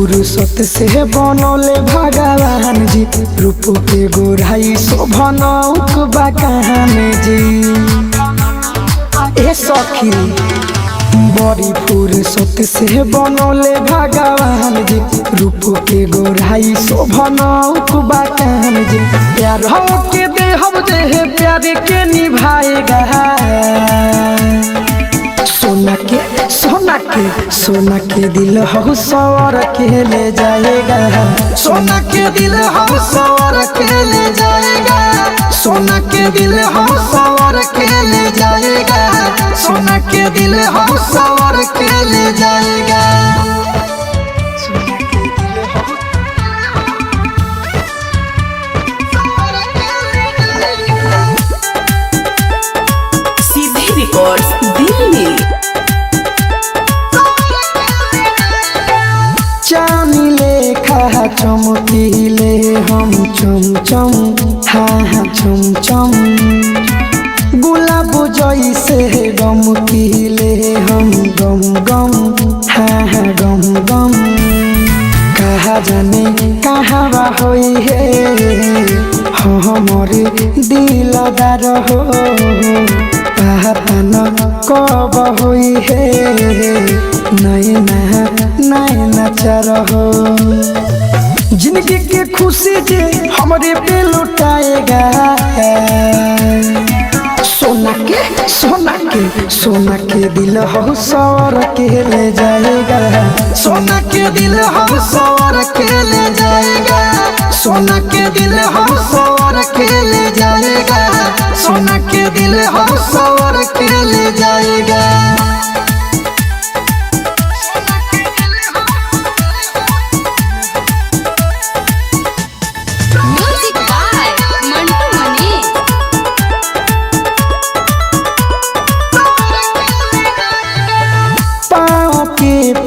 फुर्सत से बनौले भगवान जी, रूप के गोराई शोभनौक बकान जी। ए सखी बड़ी फुर्सत से बनौले भगवान जी, रूप के गोराई शोभनौक बकान जी। प्यार के देहब जे प्यार के निभाएगा, सोना के दिल हो सवर के ले जाएगा, सोना के दिल हो सवर के ले जाएगा, सोना के दिल हो सवर के ले जाएगा, सोना के दिल हो सवर के ले जाएगा। सीधे रिकॉर्ड्स दिल्ली। चांदी लेखा चमकीले हम चम चम, हाँ हाँ चम चम। गुलाब जैसे गमकीले हम गम गम, हाँ हाँ गम गम। कहा जाने कहाँ होई है हमारे दिलदार हो, पता न कब होई है नैना चरहो। जिंदगी के खुशी जे हमारे पे लुटाएगा, सोना के दिल हो सवर के ले जाएगा, सोना के दिल हो सवर के ले जाएगा, सोना के दिल हो सवर के ले जाएगा, सोना के दिल हो सवर के ले जाएगा।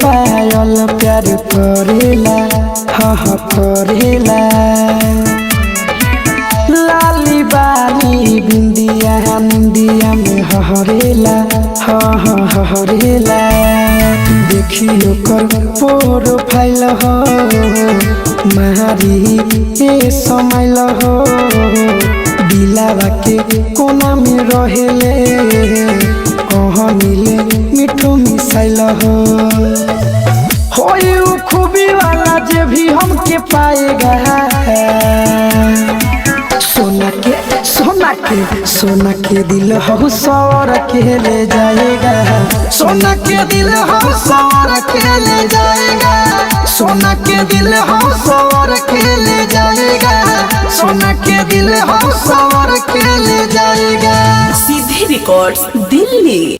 पायल प्यार करेला, हाँ करेला। लाली बाली बिंदिया निंदिया में हरेला, हाँ हरेला। देखियो कर प्रोफाइल हो मारी ए समाइल हो, दिलावा के कोना में रहेले कहनिले मिठो मिसाइल हो। खूबी वाला जे भी हमके पाएगा, सोना के दिल हो सवर के ले जाएगा, सोना के दिल हो सवर के ले जाएगा, सोना के दिल हो सवर के ले जाएगा, सोना के दिल हो सवर के ले जाएगा। सीधे रिकॉर्ड्स दिल्ली।